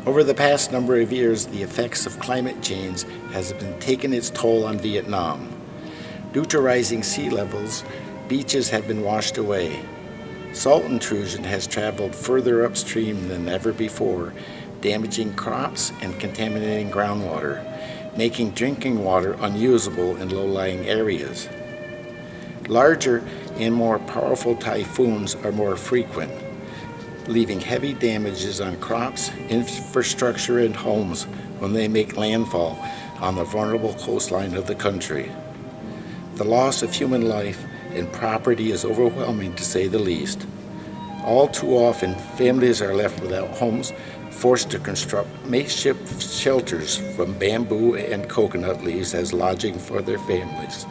Over the past number of years, the effects of climate change has been taking its toll on Vietnam. Due to rising sea levels, beaches have been washed away. Salt intrusion has traveled further upstream than ever before, damaging crops and contaminating groundwater, making drinking water unusable in low-lying areas. Larger and more powerful typhoons are more frequent, leaving heavy damages on crops, infrastructure, and homes when they make landfall on the vulnerable coastline of the country. The loss of human life and property is overwhelming, to say the least. All too often, families are left without homes, forced to construct makeshift shelters from bamboo and coconut leaves as lodging for their families.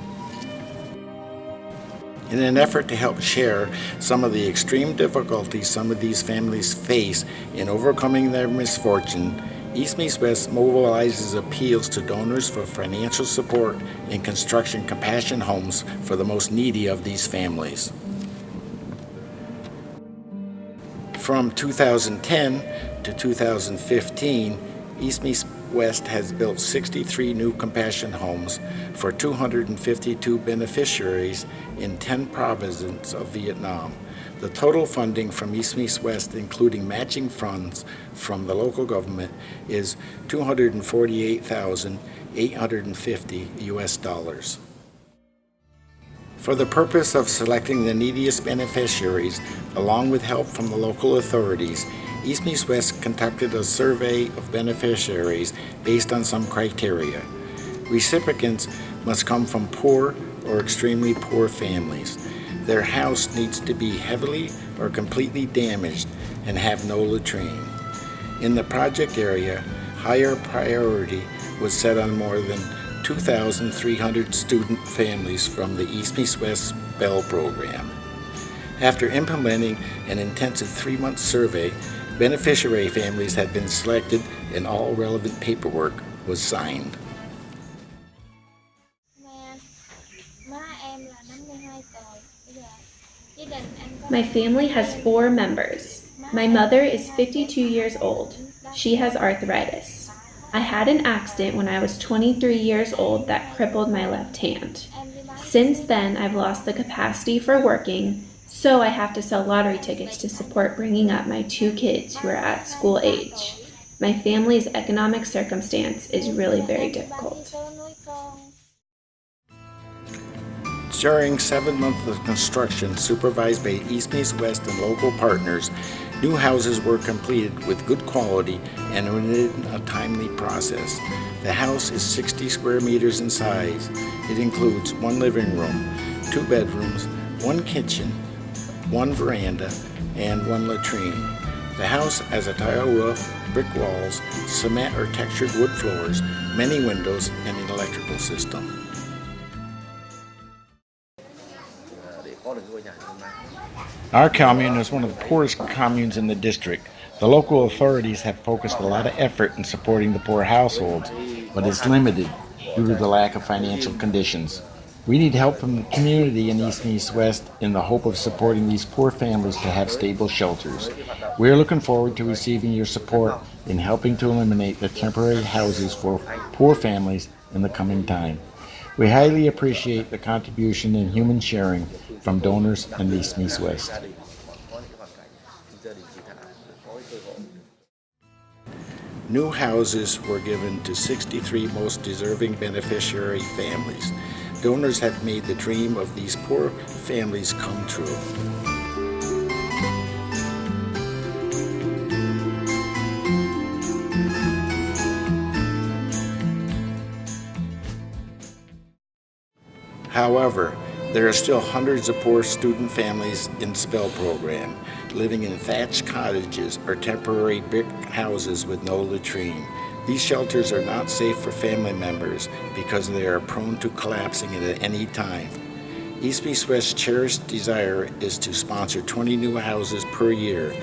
In an effort to help share some of the extreme difficulties some of these families face in overcoming their misfortune, East Meets West mobilizes appeals to donors for financial support in construction compassion homes for the most needy of these families. From 2010 to 2015, East Meets West has built 63 new compassion homes for 252 beneficiaries in 10 provinces of Vietnam. The total funding from East Meets West, including matching funds from the local government, is $248,850 US. For the purpose of selecting the neediest beneficiaries, along with help from the local authorities, East Meets West conducted a survey of beneficiaries based on some criteria. Recipients must come from poor or extremely poor families. Their house needs to be heavily or completely damaged and have no latrine. In the project area, higher priority was set on more than 2,300 student families from the East Meets West Bell program. After implementing an intensive 3-month survey, beneficiary families had been selected and all relevant paperwork was signed. My family has 4 members. My mother is 52 years old. She has arthritis. I had an accident when I was 23 years old that crippled my left hand. Since then, I've lost the capacity for working, so I have to sell lottery tickets to support bringing up my 2 kids who are at school age. My family's economic circumstance is really very difficult. During 7 months of construction supervised by East Meets West and local partners, new houses were completed with good quality and within a timely process. The house is 60 square meters in size. It includes 1 living room, 2 bedrooms, 1 kitchen, 1 veranda, and 1 latrine. The house has a tile roof, brick walls, cement or textured wood floors, many windows, and an electrical system. Our commune is one of the poorest communes in the district. The local authorities have focused a lot of effort in supporting the poor households, but it's limited due to the lack of financial conditions. We need help from the community in East Meets West in the hope of supporting these poor families to have stable shelters. We are looking forward to receiving your support in helping to eliminate the temporary houses for poor families in the coming time. We highly appreciate the contribution and human sharing from donors in East Meets West. New houses were given to 63 most deserving beneficiary families. Donors have made the dream of these poor families come true. However, there are still hundreds of poor student families in SPELL program, living in thatched cottages or temporary brick houses with no latrine. These shelters are not safe for family members because they are prone to collapsing at any time. East Meets West's cherished desire is to sponsor 20 new houses per year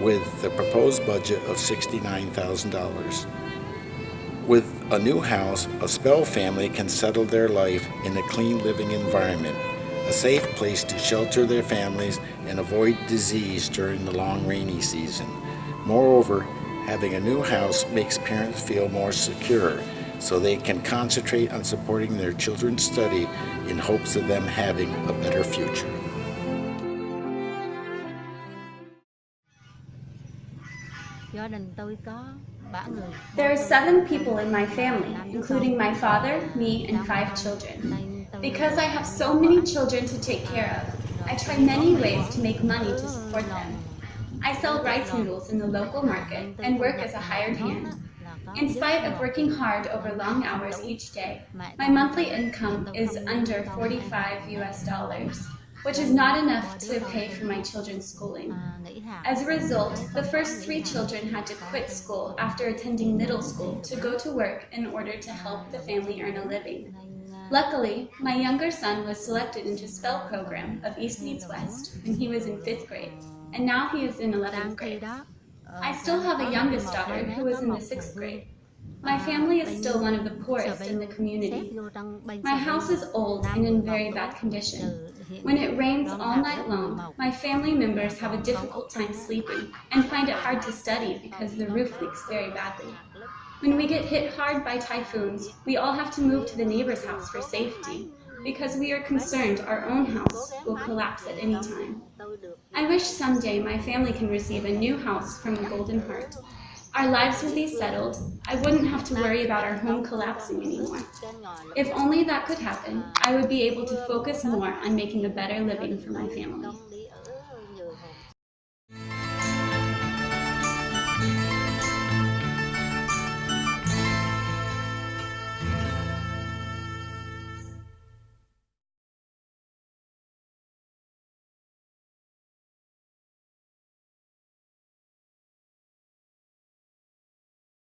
with the proposed budget of $69,000. With a new house, a SPELL family can settle their life in a clean living environment, a safe place to shelter their families and avoid disease during the long rainy season. Moreover, Having a new house makes parents feel more secure, so they can concentrate on supporting their children's study in hopes of them having a better future. There are 7 people in my family, including my father, me, and 5 children. Because I have so many children to take care of, I try many ways to make money to support them. I sell rice noodles in the local market and work as a hired hand. In spite of working hard over long hours each day, my monthly income is under $45, which is not enough to pay for my children's schooling. As a result, the first 3 children had to quit school after attending middle school to go to work in order to help the family earn a living. Luckily, my younger son was selected into SPELL program of East Meets West when he was in 5th grade, and now he is in 11th grade. I still have a youngest daughter who is in the 6th grade. My family is still one of the poorest in the community. My house is old and in very bad condition. When it rains all night long, my family members have a difficult time sleeping and find it hard to study because the roof leaks very badly. When we get hit hard by typhoons, we all have to move to the neighbor's house for safety because we are concerned our own house will collapse at any time. I wish someday my family can receive a new house from Golden Heart. Our lives will be settled. I wouldn't have to worry about our home collapsing anymore. If only that could happen, I would be able to focus more on making a better living for my family.